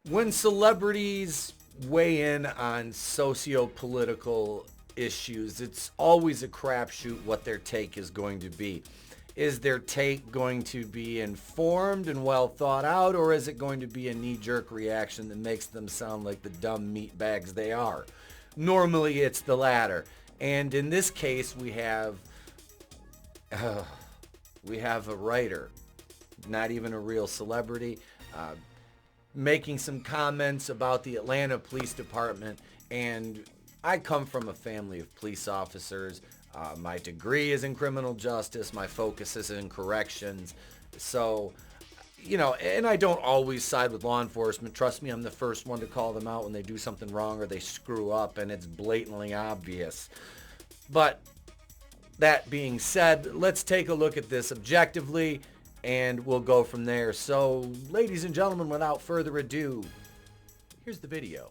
When celebrities weigh in on socio-political issues, it's always a crapshoot what their take is going to be. Is their take going to be informed and well thought out, or is it going to be a knee-jerk reaction that makes them sound like the dumb meatbags they are? Normally it's the latter. And in this case, we have a writer, not even a real celebrity, making some comments about the Atlanta Police Department. And I come from a family of police officers. My degree is in criminal justice. My focus is in corrections. So, and I don't always side with law enforcement. Trust me, I'm the first one to call them out when they do something wrong or they screw up and it's blatantly obvious. But that being said, let's take a look at this objectively and we'll go from there. So, ladies and gentlemen, without further ado, here's the video.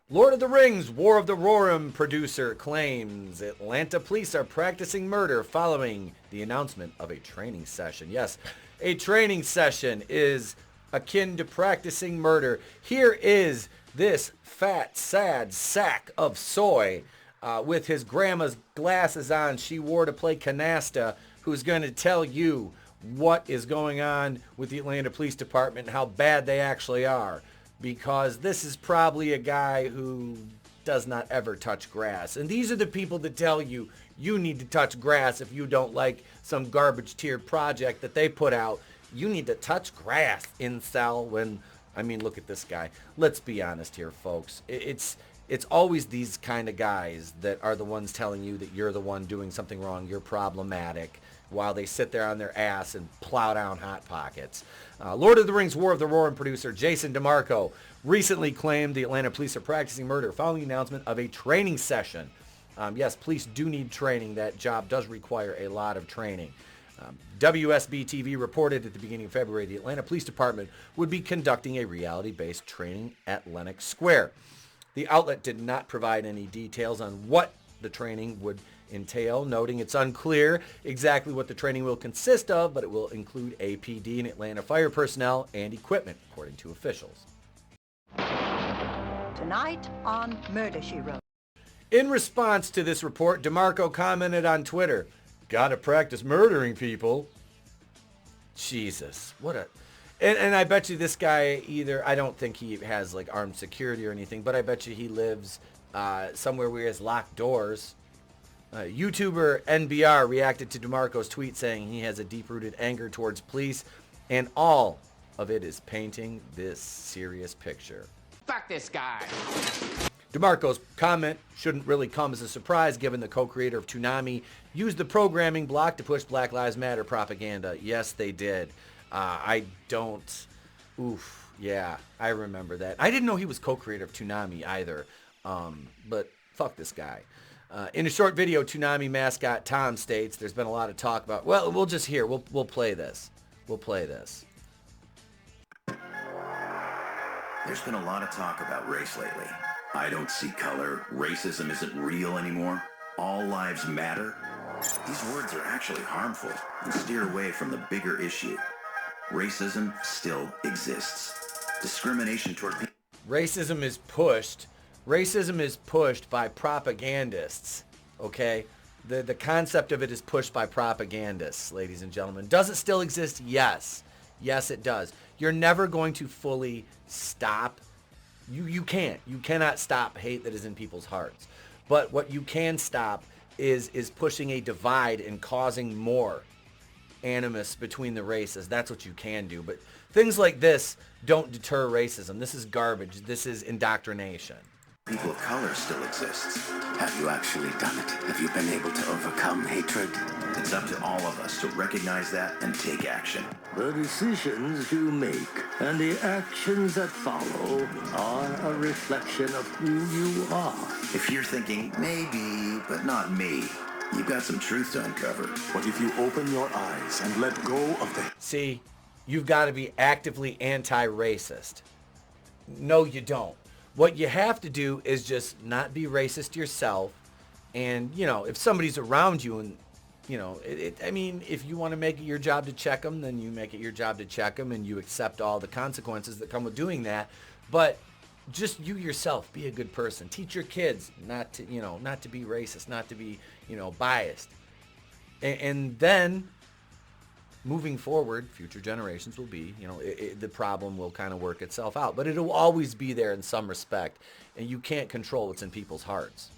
Lord of the Rings, War of the Rohirrim producer claims Atlanta police are practicing murder following the announcement of a training session. Yes, a training session is akin to practicing murder. Here is this fat, sad sack of soy with his grandma's glasses on she wore to play canasta, who's going to tell you what is going on with the Atlanta Police Department and how bad they actually are. Because this is probably a guy who does not ever touch grass. And these are the people that tell you you need to touch grass if you don't like some garbage tier project that they put out. You need to touch grass, incel. Look at this guy. Let's be honest here, folks. It's always these kind of guys that are the ones telling you that you're the one doing something wrong, you're problematic, while they sit there on their ass and plow down Hot Pockets. Lord of the Rings, War of the Rohirrim producer Jason DeMarco recently claimed the Atlanta police are practicing murder following the announcement of a training session. Yes, police do need training. That job does require a lot of training. WSB-TV reported at the beginning of February the Atlanta Police Department would be conducting a reality-based training at Lenox Square. The outlet did not provide any details on what the training would entail, noting it's unclear exactly what the training will consist of, but it will include APD and Atlanta fire personnel and equipment, according to officials. Tonight on Murder, She Wrote. In response to this report, DeMarco commented on Twitter, "Gotta practice murdering people." Jesus, what a... And I bet you this guy I don't think he has like armed security or anything, but I bet you he lives somewhere where he has locked doors. YouTuber NBR reacted to DeMarco's tweet saying he has a deep-rooted anger towards police, and all of it is painting this serious picture. Fuck this guy. DeMarco's comment shouldn't really come as a surprise given the co-creator of Toonami used the programming block to push Black Lives Matter propaganda. Yes, they did. I remember that. I didn't know he was co-creator of Toonami either, but fuck this guy. In a short video, Toonami mascot Tom states there's been a lot of talk about, well, we'll just hear, we'll play this. We'll play this. There's been a lot of talk about race lately. I don't see color. Racism isn't real anymore. All lives matter. These words are actually harmful and steer away from the bigger issue. Racism still exists. Discrimination toward people. Racism is pushed by propagandists, okay? The concept of it is pushed by propagandists, ladies and gentlemen. Does it still exist? Yes. Yes, it does. You're never going to fully stop. You can't. You cannot stop hate that is in people's hearts. But what you can stop is pushing a divide and causing more animus between the races. That's what you can do. But things like this don't deter racism. This is garbage. This is indoctrination. People of color still exists. Have you actually done it? Have you been able to overcome hatred? It's up to all of us to recognize that and take action. The decisions you make and the actions that follow are a reflection of who you are. If you're thinking, maybe, but not me, you've got some truth to uncover. What if you open your eyes and let go of the... See, you've got to be actively anti-racist. No, you don't. What you have to do is just not be racist yourself. And, if somebody's around you and I mean, if you want to make it your job to check them, then you make it your job to check them, and you accept all the consequences that come with doing that. But just you yourself, be a good person. Teach your kids not to be racist, not to be, biased. And then moving forward, future generations will be, the problem will kind of work itself out. But it'll always be there in some respect, and you can't control what's in people's hearts.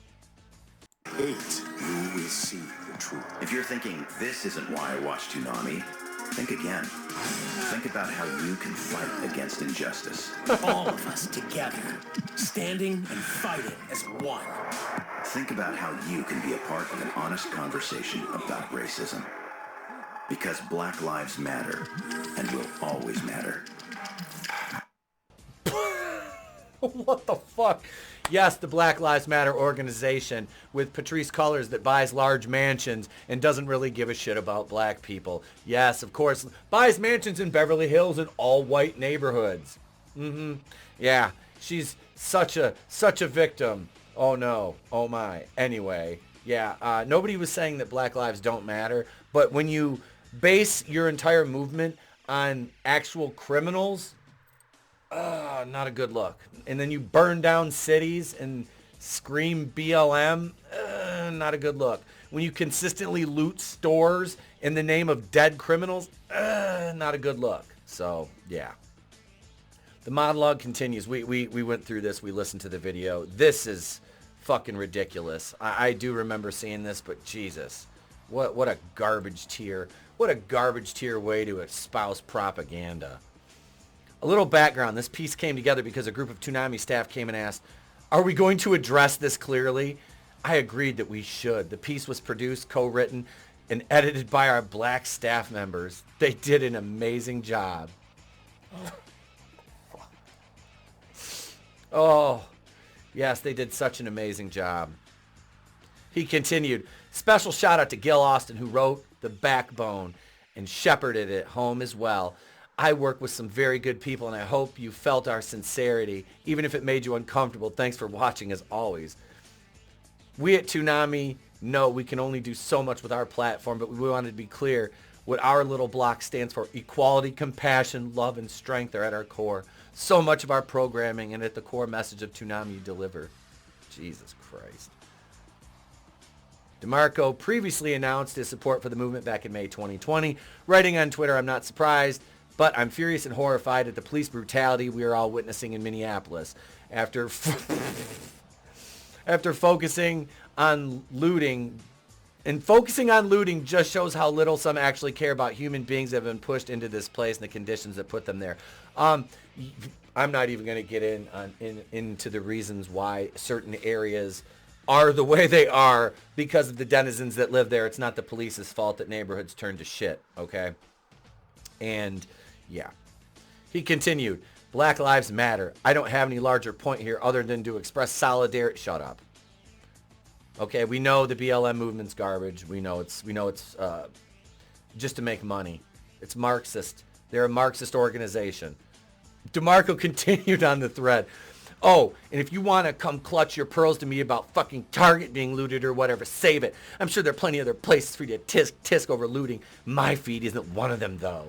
8. You will see the truth. If you're thinking, this isn't why I watch Toonami, think again. Think about how you can fight against injustice. All of us together, standing and fighting as one. Think about how you can be a part of an honest conversation about racism. Because Black Lives Matter and will always matter. What the fuck? Yes, the Black Lives Matter organization with Patrisse Cullors that buys large mansions and doesn't really give a shit about black people. Yes, of course, buys mansions in Beverly Hills in all white neighborhoods. Yeah, she's such a victim. Oh no, oh my. Anyway, yeah, nobody was saying that black lives don't matter, but when you base your entire movement on actual criminals, not a good look. And then you burn down cities and scream BLM, not a good look. When you consistently loot stores in the name of dead criminals, not a good look. So, yeah. The monologue continues. We went through this. We listened to the video. This is fucking ridiculous. I do remember seeing this, but Jesus. What a garbage tier. What a garbage tier way to espouse propaganda. A little background. This piece came together because a group of Toonami staff came and asked, are we going to address this clearly? I agreed that we should. The piece was produced, co-written, and edited by our black staff members. They did an amazing job. Oh, yes, they did such an amazing job. He continued, special shout out to Gil Austin, who wrote The Backbone and shepherded it home as well. I work with some very good people, and I hope you felt our sincerity, even if it made you uncomfortable. Thanks for watching, as always. We at Toonami know we can only do so much with our platform, but we wanted to be clear what our little block stands for. Equality, compassion, love, and strength are at our core. So much of our programming and at the core message of Toonami you deliver. Jesus Christ. DeMarco previously announced his support for the movement back in May 2020. Writing on Twitter, I'm not surprised, but I'm furious and horrified at the police brutality we are all witnessing in Minneapolis. After focusing on looting, and focusing on looting just shows how little some actually care about human beings that have been pushed into this place and the conditions that put them there. I'm not even going to get into the reasons why certain areas are the way they are because of the denizens that live there. It's not the police's fault that neighborhoods turn to shit, okay? And yeah. He continued, Black Lives Matter. I don't have any larger point here other than to express solidarity. Shut up. Okay, we know the BLM movement's garbage. We know it's just to make money. It's Marxist. They're a Marxist organization. DeMarco continued on the thread. Oh, and if you want to come clutch your pearls to me about fucking Target being looted or whatever, save it. I'm sure there are plenty of other places for you to tisk over looting. My feed isn't one of them, though.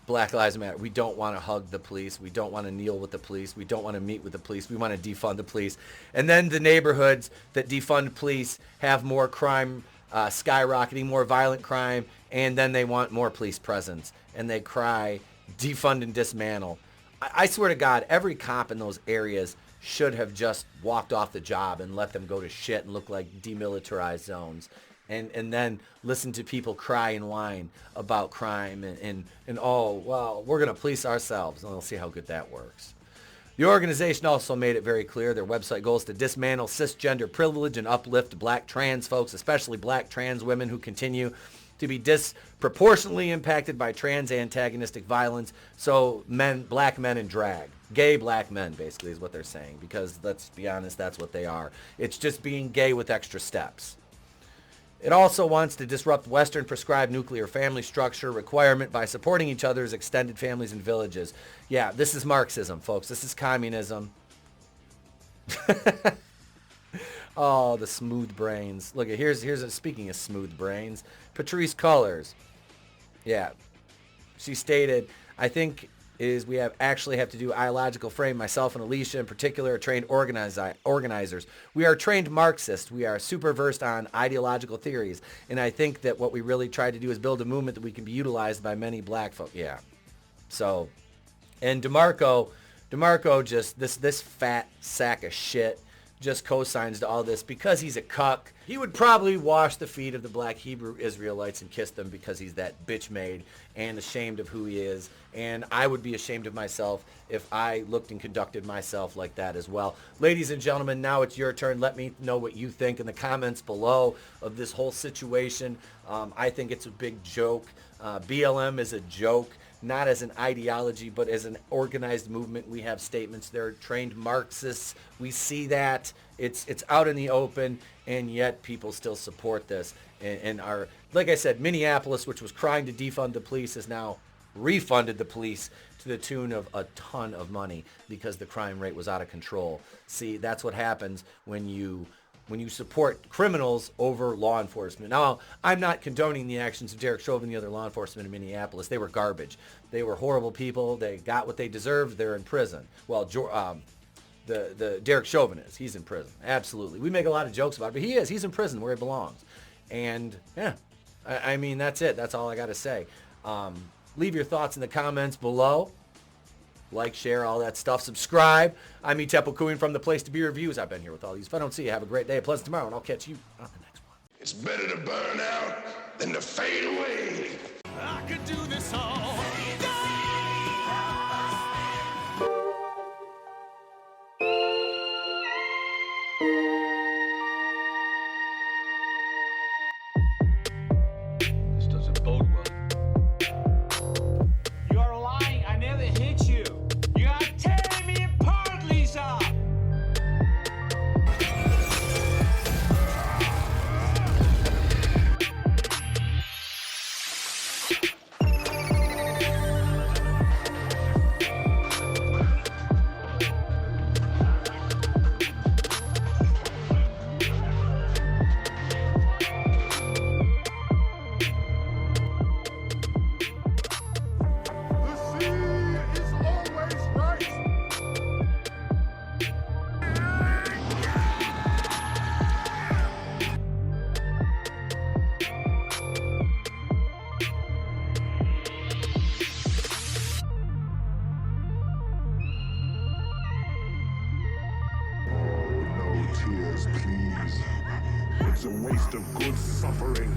Black Lives Matter. We don't want to hug the police. We don't want to kneel with the police. We don't want to meet with the police. We want to defund the police. And then the neighborhoods that defund police have more crime skyrocketing, more violent crime, and then they want more police presence. And they cry, defund and dismantle. I swear to God, every cop in those areas should have just walked off the job and let them go to shit and look like demilitarized zones. And then listen to people cry and whine about crime and oh, well, we're going to police ourselves. And we'll see how good that works. The organization also made it very clear their website goal is to dismantle cisgender privilege and uplift black trans folks, especially black trans women who continue to be disproportionately impacted by trans antagonistic violence. So black men in drag. Gay black men, basically, is what they're saying. Because, let's be honest, that's what they are. It's just being gay with extra steps. It also wants to disrupt Western prescribed nuclear family structure requirement by supporting each other's extended families and villages. Yeah, this is Marxism, folks. This is communism. Oh, the smooth brains. Look, speaking of smooth brains, Patrice Cullors. Yeah. She stated, I think we have to do ideological frame. Myself and Alicia in particular are trained organizers. We are trained Marxists. We are super versed on ideological theories. And I think that what we really tried to do is build a movement that we can be utilized by many black folk. Yeah. So, and DeMarco just, this fat sack of shit just co-signs to all this because he's a cuck. He would probably wash the feet of the black Hebrew Israelites and kiss them because he's that bitch made and ashamed of who he is. And I would be ashamed of myself if I looked and conducted myself like that as well. Ladies and gentlemen, now it's your turn. Let me know what you think in the comments below of this whole situation. I think it's a big joke. BLM is a joke. Not as an ideology, but as an organized movement. We have statements. They're trained Marxists. We see that. It's out in the open, and yet people still support this. And are, like I said, Minneapolis, which was crying to defund the police, has now refunded the police to the tune of a ton of money because the crime rate was out of control. See, that's what happens when you support criminals over law enforcement. Now, I'm not condoning the actions of Derek Chauvin and the other law enforcement in Minneapolis. They were garbage. They were horrible people. They got what they deserved. They're in prison. Well, the Derek Chauvin is. He's in prison. Absolutely. We make a lot of jokes about it, but he is. He's in prison where he belongs. And, yeah, I mean, that's it. That's all I got to say. Leave your thoughts in the comments below. Like, share, all that stuff. Subscribe. I'm Tepo Kuin from The Place to Be Reviews. I've been here with all these. If I don't see you, have a great day, a pleasant tomorrow, and I'll catch you on the next one. It's better to burn out than to fade away. I could do this all. This doesn't bode well. You're lying. I never hit you. You are tearing me apart, Lisa. No tears, please. It's a waste of good suffering.